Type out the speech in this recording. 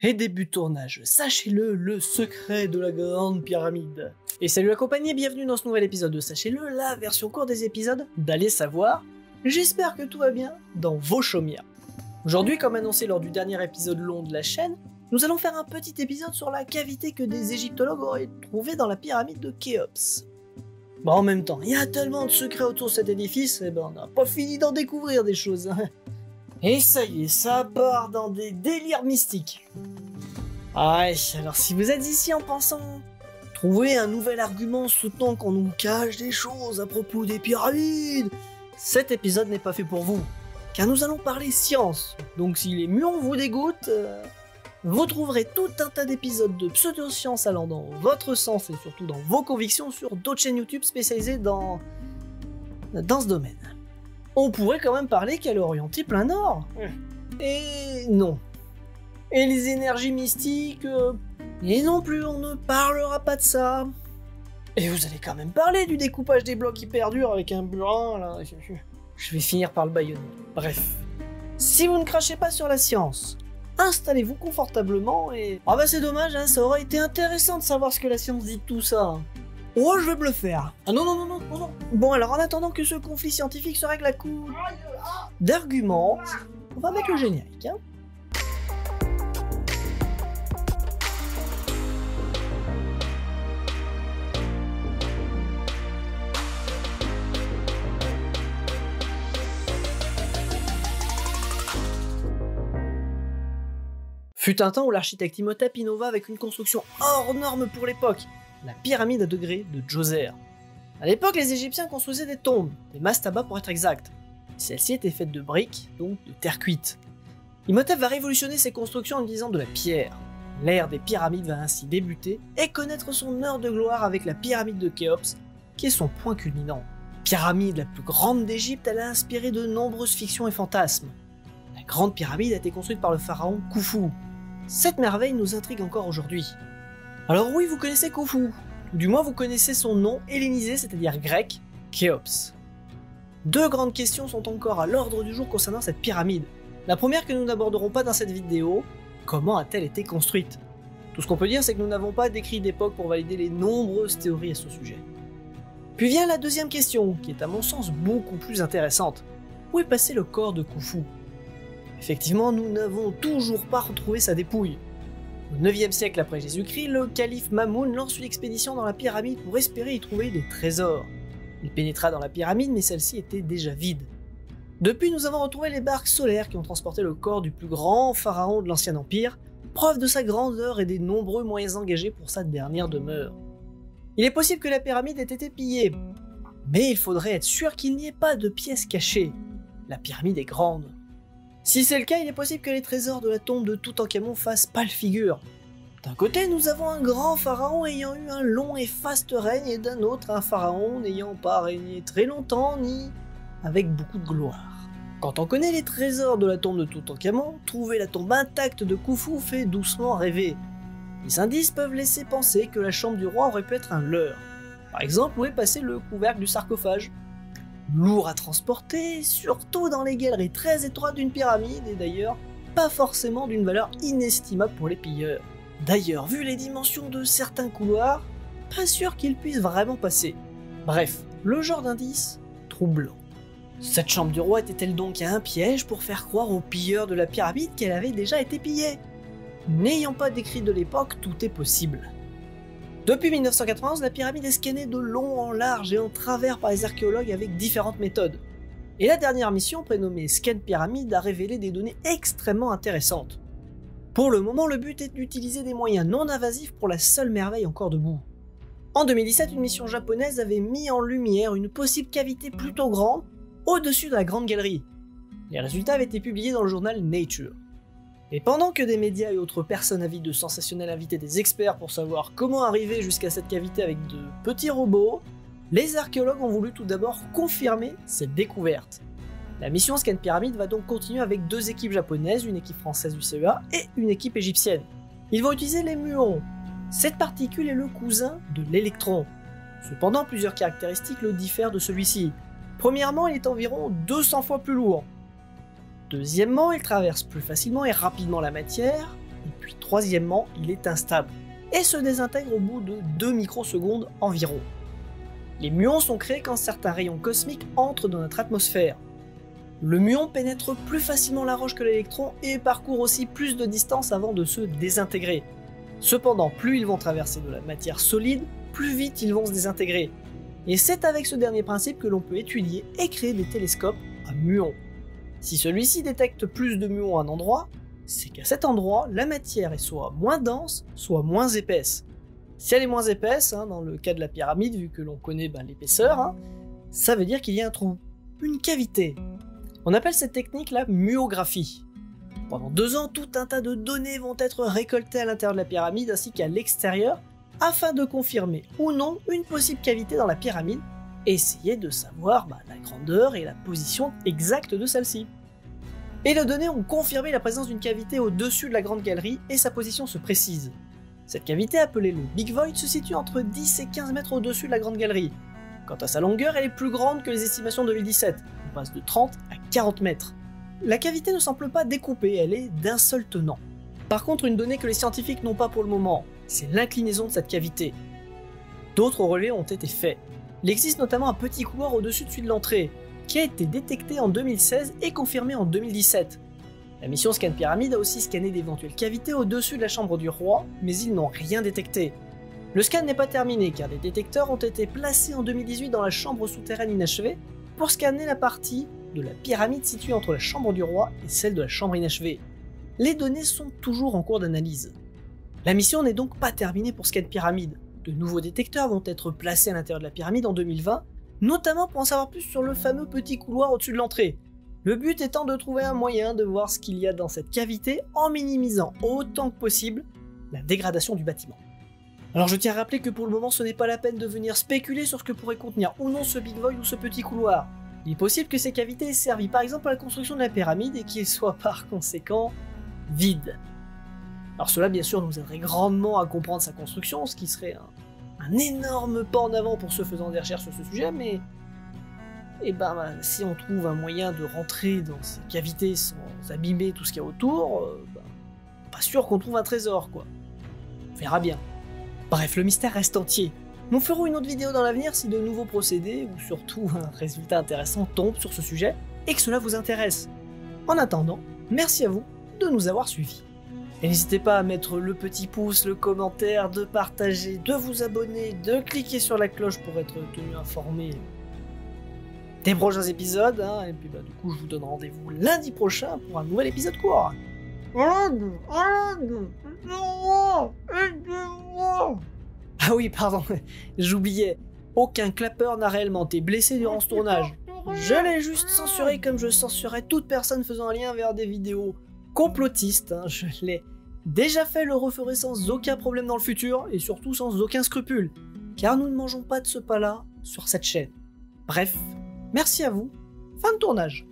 Et début de tournage, sachez-le, le secret de la grande pyramide. Et salut la compagnie, bienvenue dans ce nouvel épisode de Sachez-le, la version courte des épisodes d'Allez savoir. J'espère que tout va bien dans vos chaumières. Aujourd'hui, comme annoncé lors du dernier épisode long de la chaîne, nous allons faire un petit épisode sur la cavité que des égyptologues auraient trouvée dans la pyramide de Khéops. Bon, en même temps, il y a tellement de secrets autour de cet édifice, on n'a pas fini d'en découvrir des choses. Et ça y est, ça part dans des délires mystiques. Ouais, alors si vous êtes ici en pensant trouver un nouvel argument soutenant qu'on nous cache des choses à propos des pyramides, cet épisode n'est pas fait pour vous, car nous allons parler science. Donc si les muons vous dégoûtent, vous trouverez tout un tas d'épisodes de pseudo-science allant dans votre sens et surtout dans vos convictions sur d'autres chaînes YouTube spécialisées dans ce domaine. On pourrait quand même parler qu'elle est orientée plein nord. Et non. Et les énergies mystiques... Et non plus, on ne parlera pas de ça. Et vous allez quand même parler du découpage des blocs hyper durs avec un burin, là. Je vais finir par le bâillonner. Bref. Si vous ne crachez pas sur la science, installez-vous confortablement et... Ah bah c'est dommage, hein, ça aurait été intéressant de savoir ce que la science dit de tout ça. Oh, je vais me le faire. Ah non. Bon, alors en attendant que ce conflit scientifique se règle à coup d'arguments, on va mettre le générique, hein. Fut un temps où l'architecte Imhotep innova avec une construction hors norme pour l'époque, la pyramide à degrés de Djoser. A l'époque, les Égyptiens construisaient des tombes, des mastabas pour être exact. Celles-ci étaient faites de briques, donc de terre cuite. Imhotep va révolutionner ses constructions en utilisant de la pierre. L'ère des pyramides va ainsi débuter et connaître son heure de gloire avec la pyramide de Khéops, qui est son point culminant. Pyramide la plus grande d'Égypte, elle a inspiré de nombreuses fictions et fantasmes. La grande pyramide a été construite par le pharaon Khufu. Cette merveille nous intrigue encore aujourd'hui. Alors oui, vous connaissez Khufu, ou du moins vous connaissez son nom hellénisé, c'est-à-dire grec, Khéops. Deux grandes questions sont encore à l'ordre du jour concernant cette pyramide. La première que nous n'aborderons pas dans cette vidéo, comment a-t-elle été construite? Tout ce qu'on peut dire, c'est que nous n'avons pas d'écrit d'époque pour valider les nombreuses théories à ce sujet. Puis vient la deuxième question, qui est à mon sens beaucoup plus intéressante. Où est passé le corps de Khufu? Effectivement, nous n'avons toujours pas retrouvé sa dépouille. Au 9e siècle après Jésus-Christ, le calife Mamoun lance une expédition dans la pyramide pour espérer y trouver des trésors. Il pénétra dans la pyramide, mais celle-ci était déjà vide. Depuis, nous avons retrouvé les barques solaires qui ont transporté le corps du plus grand pharaon de l'Ancien Empire, preuve de sa grandeur et des nombreux moyens engagés pour sa dernière demeure. Il est possible que la pyramide ait été pillée, mais il faudrait être sûr qu'il n'y ait pas de pièces cachées. La pyramide est grande. Si c'est le cas, il est possible que les trésors de la tombe de Toutankhamon fassent pâle figure. D'un côté, nous avons un grand pharaon ayant eu un long et faste règne, et d'un autre, un pharaon n'ayant pas régné très longtemps, ni avec beaucoup de gloire. Quand on connaît les trésors de la tombe de Toutankhamon, trouver la tombe intacte de Khufu fait doucement rêver. Les indices peuvent laisser penser que la chambre du roi aurait pu être un leurre. Par exemple, où est passé le couvercle du sarcophage? Lourd à transporter, surtout dans les galeries très étroites d'une pyramide, et d'ailleurs pas forcément d'une valeur inestimable pour les pilleurs. D'ailleurs, vu les dimensions de certains couloirs, pas sûr qu'ils puissent vraiment passer. Bref, le genre d'indice troublant. Cette chambre du roi était-elle donc un piège pour faire croire aux pilleurs de la pyramide qu'elle avait déjà été pillée? N'ayant pas d'écrit de l'époque, tout est possible. Depuis 1991, la pyramide est scannée de long en large et en travers par les archéologues avec différentes méthodes. Et la dernière mission, prénommée Scan Pyramide, a révélé des données extrêmement intéressantes. Pour le moment, le but est d'utiliser des moyens non invasifs pour la seule merveille encore debout. En 2017, une mission japonaise avait mis en lumière une possible cavité plutôt grande au-dessus de la Grande Galerie. Les résultats avaient été publiés dans le journal Nature. Et pendant que des médias et autres personnes avides de sensationnels invitaient des experts pour savoir comment arriver jusqu'à cette cavité avec de petits robots, les archéologues ont voulu tout d'abord confirmer cette découverte. La mission Scan Pyramide va donc continuer avec deux équipes japonaises, une équipe française du CEA et une équipe égyptienne. Ils vont utiliser les muons. Cette particule est le cousin de l'électron. Cependant, plusieurs caractéristiques le diffèrent de celui-ci. Premièrement, il est environ 200 fois plus lourd. Deuxièmement, il traverse plus facilement et rapidement la matière. Et puis troisièmement, il est instable, et se désintègre au bout de 2 microsecondes environ. Les muons sont créés quand certains rayons cosmiques entrent dans notre atmosphère. Le muon pénètre plus facilement la roche que l'électron et parcourt aussi plus de distance avant de se désintégrer. Cependant, plus ils vont traverser de la matière solide, plus vite ils vont se désintégrer. Et c'est avec ce dernier principe que l'on peut étudier et créer des télescopes à muons. Si celui-ci détecte plus de muons à un endroit, c'est qu'à cet endroit, la matière est soit moins dense, soit moins épaisse. Si elle est moins épaisse, dans le cas de la pyramide, vu que l'on connaît l'épaisseur, ça veut dire qu'il y a un trou, une cavité. On appelle cette technique la muographie. Pendant 2 ans, tout un tas de données vont être récoltées à l'intérieur de la pyramide ainsi qu'à l'extérieur, afin de confirmer ou non une possible cavité dans la pyramide, et essayer de savoir la grandeur et la position exacte de celle-ci. Et les données ont confirmé la présence d'une cavité au-dessus de la grande galerie et sa position se précise. Cette cavité, appelée le Big Void, se situe entre 10 et 15 mètres au-dessus de la grande galerie. Quant à sa longueur, elle est plus grande que les estimations de 2017, on passe de 30 à 40 mètres. La cavité ne semble pas découpée, elle est d'un seul tenant. Par contre, une donnée que les scientifiques n'ont pas pour le moment, c'est l'inclinaison de cette cavité. D'autres relais ont été faits. Il existe notamment un petit couloir au-dessus de celui de l'entrée, qui a été détecté en 2016 et confirmé en 2017. La mission Scan Pyramide a aussi scanné d'éventuelles cavités au-dessus de la chambre du roi, mais ils n'ont rien détecté. Le scan n'est pas terminé car des détecteurs ont été placés en 2018 dans la chambre souterraine inachevée pour scanner la partie de la pyramide située entre la chambre du roi et celle de la chambre inachevée. Les données sont toujours en cours d'analyse. La mission n'est donc pas terminée pour Scan Pyramide. De nouveaux détecteurs vont être placés à l'intérieur de la pyramide en 2020, notamment pour en savoir plus sur le fameux petit couloir au-dessus de l'entrée. Le but étant de trouver un moyen de voir ce qu'il y a dans cette cavité en minimisant autant que possible la dégradation du bâtiment. Alors je tiens à rappeler que pour le moment ce n'est pas la peine de venir spéculer sur ce que pourrait contenir ou non ce Big Void ou ce petit couloir. Il est possible que ces cavités aient servi par exemple à la construction de la pyramide et qu'ils soient par conséquent vides. Alors cela bien sûr nous aiderait grandement à comprendre sa construction, ce qui serait un énorme pas en avant pour ceux faisant des recherches sur ce sujet, mais si on trouve un moyen de rentrer dans ces cavités sans abîmer tout ce qu'il y a autour, pas sûr qu'on trouve un trésor quoi. On verra bien. Bref, le mystère reste entier. Nous ferons une autre vidéo dans l'avenir si de nouveaux procédés, ou surtout un résultat intéressant tombe sur ce sujet, et que cela vous intéresse. En attendant, merci à vous de nous avoir suivis. Et n'hésitez pas à mettre le petit pouce, le commentaire, de partager, de vous abonner, de cliquer sur la cloche pour être tenu informé des prochains épisodes, et puis du coup je vous donne rendez-vous lundi prochain pour un nouvel épisode court. Ah oui, pardon, j'oubliais, aucun clapeur n'a réellement été blessé durant ce tournage. Je l'ai juste censuré comme je censurerais toute personne faisant un lien vers des vidéos complotistes. Je l'ai déjà fait, le referai sans aucun problème dans le futur, et surtout sans aucun scrupule, car nous ne mangeons pas de ce pas-là sur cette chaîne. Bref, merci à vous, fin de tournage.